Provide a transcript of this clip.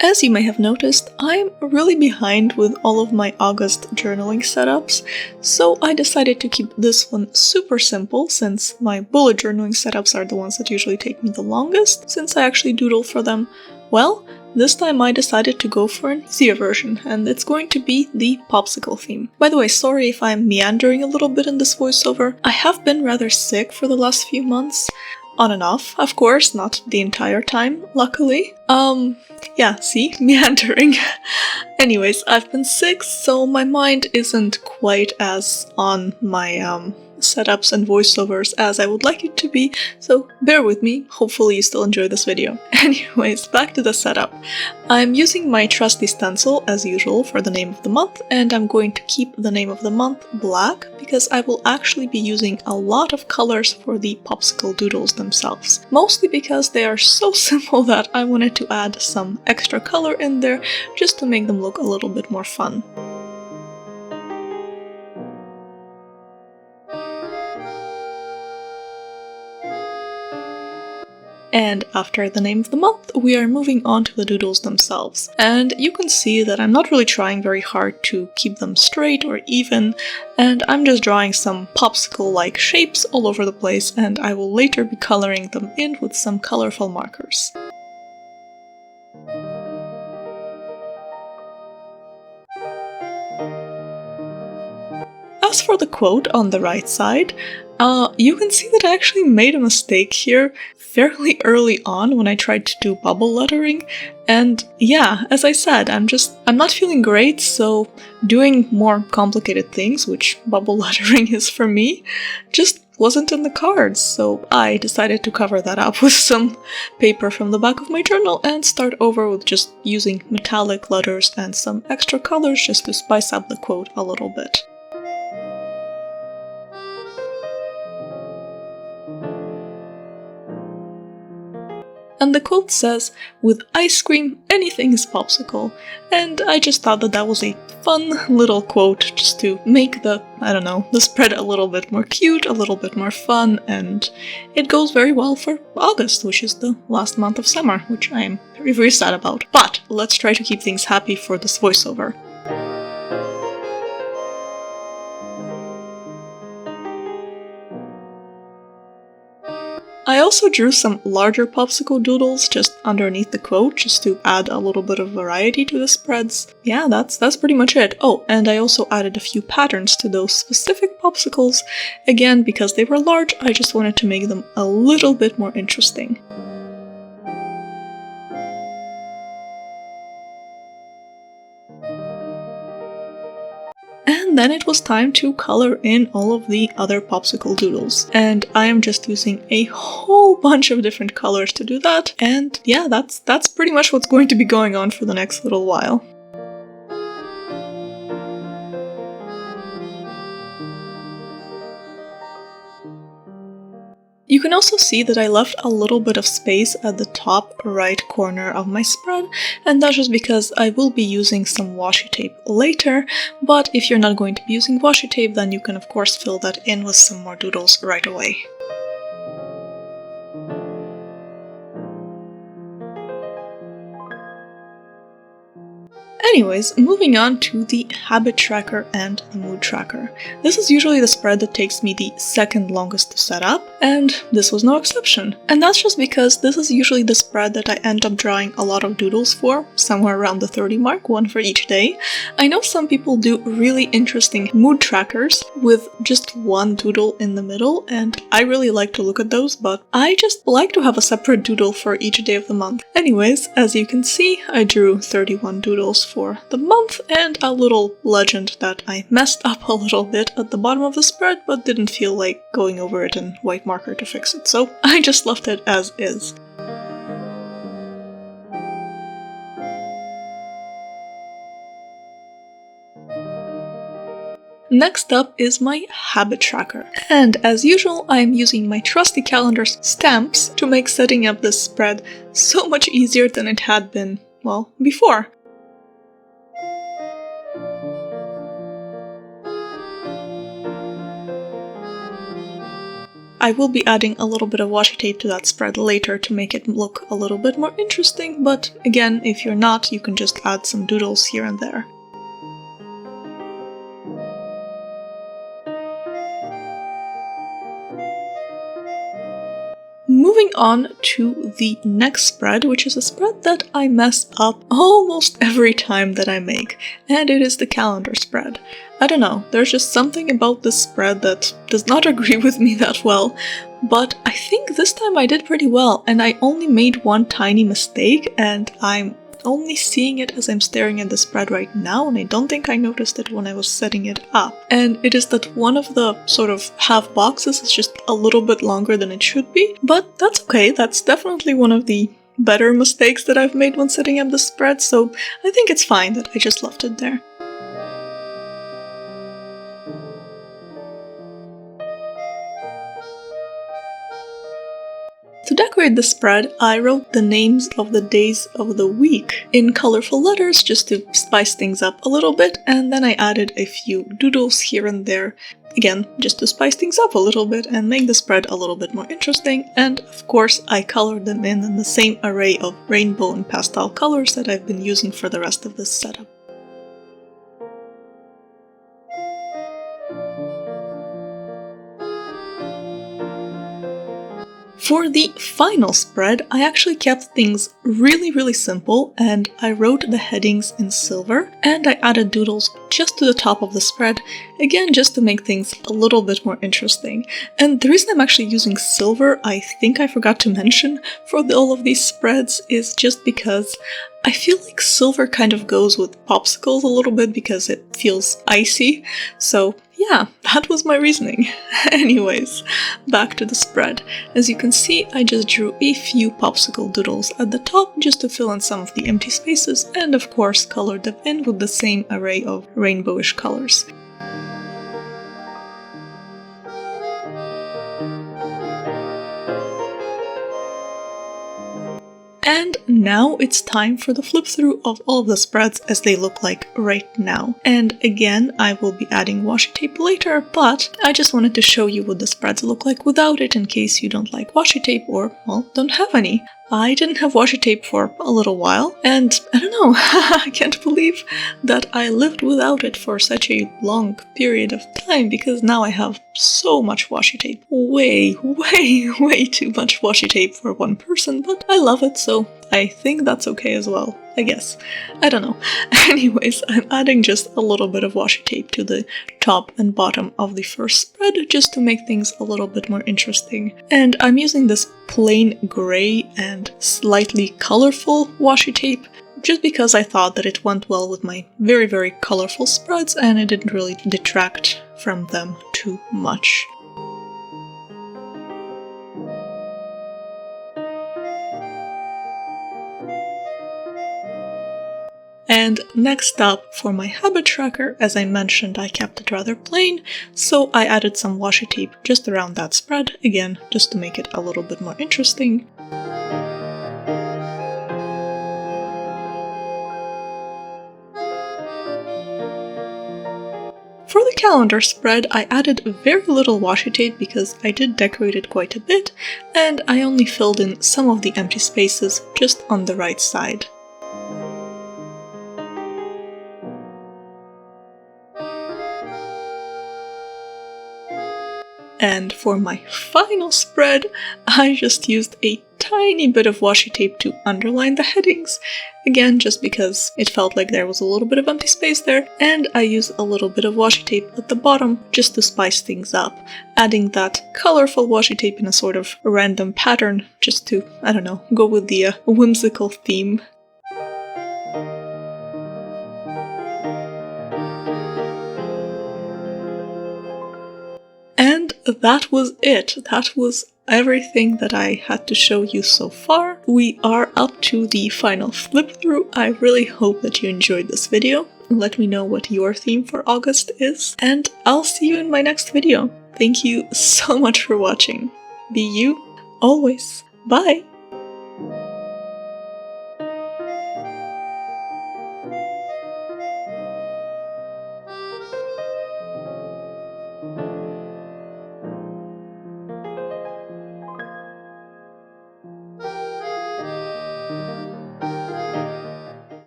As you may have noticed, I'm really behind with all of my August journaling setups, so I decided to keep this one super simple since my bullet journaling setups are the ones that usually take me the longest since I actually doodle for them. Well, this time I decided to go for an easier version, and it's going to be the popsicle theme. By the way, sorry if I'm meandering a little bit in this voiceover. I have been rather sick for the last few months. On and off, of course, not the entire time, luckily. Yeah, see? Meandering. Anyways, I've been sick, so my mind isn't quite as on my, setups and voiceovers as I would like it to be, so bear with me, hopefully you still enjoy this video. Anyways, back to the setup. I'm using my trusty stencil, as usual, for the name of the month, and I'm going to keep the name of the month black, because I will actually be using a lot of colors for the popsicle doodles themselves. Mostly because they are so simple that I wanted to add some extra color in there, just to make them look a little bit more fun. And after the name of the month, we are moving on to the doodles themselves. And you can see that I'm not really trying very hard to keep them straight or even, and I'm just drawing some popsicle-like shapes all over the place, and I will later be coloring them in with some colorful markers. As for the quote on the right side, you can see that I actually made a mistake here fairly early on when I tried to do bubble lettering, and yeah, as I said, I'm not feeling great, so doing more complicated things, which bubble lettering is for me, just wasn't in the cards, so I decided to cover that up with some paper from the back of my journal and start over with just using metallic letters and some extra colors just to spice up the quote a little bit. And the quote says, "With ice cream, anything is popsicle." And I just thought that that was a fun little quote just to make the spread a little bit more cute, a little bit more fun, and it goes very well for August, which is the last month of summer, which I am very, very sad about. But let's try to keep things happy for this voiceover. I also drew some larger popsicle doodles just underneath the quote, just to add a little bit of variety to the spreads. Yeah, that's pretty much it. Oh, and I also added a few patterns to those specific popsicles. Again, because they were large, I just wanted to make them a little bit more interesting. And then it was time to color in all of the other popsicle doodles. And I am just using a whole bunch of different colors to do that. And yeah, that's pretty much what's going to be going on for the next little while. You can also see that I left a little bit of space at the top right corner of my spread, and that's just because I will be using some washi tape later, but if you're not going to be using washi tape, then you can of course fill that in with some more doodles right away. Anyways, moving on to the habit tracker and the mood tracker. This is usually the spread that takes me the second longest to set up, and this was no exception. And that's just because this is usually the spread that I end up drawing a lot of doodles for, somewhere around the 30 mark, one for each day. I know some people do really interesting mood trackers with just one doodle in the middle, and I really like to look at those, but I just like to have a separate doodle for each day of the month. Anyways, as you can see, I drew 31 doodles for the month, and a little legend that I messed up a little bit at the bottom of the spread, but didn't feel like going over it in white marker to fix it, so I just left it as is. Next up is my habit tracker, and as usual I am using my trusty calendar's stamps to make setting up this spread so much easier than it had been, well, before. I will be adding a little bit of washi tape to that spread later to make it look a little bit more interesting, but again, if you're not, you can just add some doodles here and there. Moving on to the next spread, which is a spread that I mess up almost every time that I make, and it is the calendar spread. I don't know, there's just something about this spread that does not agree with me that well, but I think this time I did pretty well, and I only made one tiny mistake, and I'm only seeing it as I'm staring at the spread right now, and I don't think I noticed it when I was setting it up. And it is that one of the sort of half boxes is just a little bit longer than it should be, but that's okay. That's definitely one of the better mistakes that I've made when setting up the spread, so I think it's fine that I just left it there. To decorate the spread, I wrote the names of the days of the week in colorful letters just to spice things up a little bit, and then I added a few doodles here and there, again, just to spice things up a little bit and make the spread a little bit more interesting, and of course I colored them in the same array of rainbow and pastel colors that I've been using for the rest of this setup. For the final spread, I actually kept things really simple, and I wrote the headings in silver, and I added doodles just to the top of the spread, again just to make things a little bit more interesting. And the reason I'm actually using silver, I think I forgot to mention, for all of these spreads is just because I feel like silver kind of goes with popsicles a little bit because it feels icy, so yeah, that was my reasoning. Anyways, back to the spread. As you can see, I just drew a few popsicle doodles at the top just to fill in some of the empty spaces, and of course colored them in with the same array of rainbowish colors. And now it's time for the flip through of all of the spreads as they look like right now. And again, I will be adding washi tape later, but I just wanted to show you what the spreads look like without it in case you don't like washi tape or, well, don't have any. I didn't have washi tape for a little while, and I don't know, I can't believe that I lived without it for such a long period of time, because now I have so much washi tape. Way too much washi tape for one person, but I love it, so I think that's okay as well, I guess. I don't know. Anyways, I'm adding just a little bit of washi tape to the top and bottom of the first spread just to make things a little bit more interesting. And I'm using this plain gray and slightly colorful washi tape just because I thought that it went well with my very colorful spreads and it didn't really detract from them too much. And next up, for my habit tracker, as I mentioned, I kept it rather plain, so I added some washi tape just around that spread, again, just to make it a little bit more interesting. For the calendar spread, I added very little washi tape because I did decorate it quite a bit, and I only filled in some of the empty spaces just on the right side. And for my final spread, I just used a tiny bit of washi tape to underline the headings, again just because it felt like there was a little bit of empty space there, and I used a little bit of washi tape at the bottom just to spice things up, adding that colorful washi tape in a sort of random pattern just to, I don't know, go with the whimsical theme. And that was it. That was everything that I had to show you so far. We are up to the final flip through. I really hope that you enjoyed this video. Let me know what your theme for August is, and I'll see you in my next video. Thank you so much for watching. Be you, always. Bye!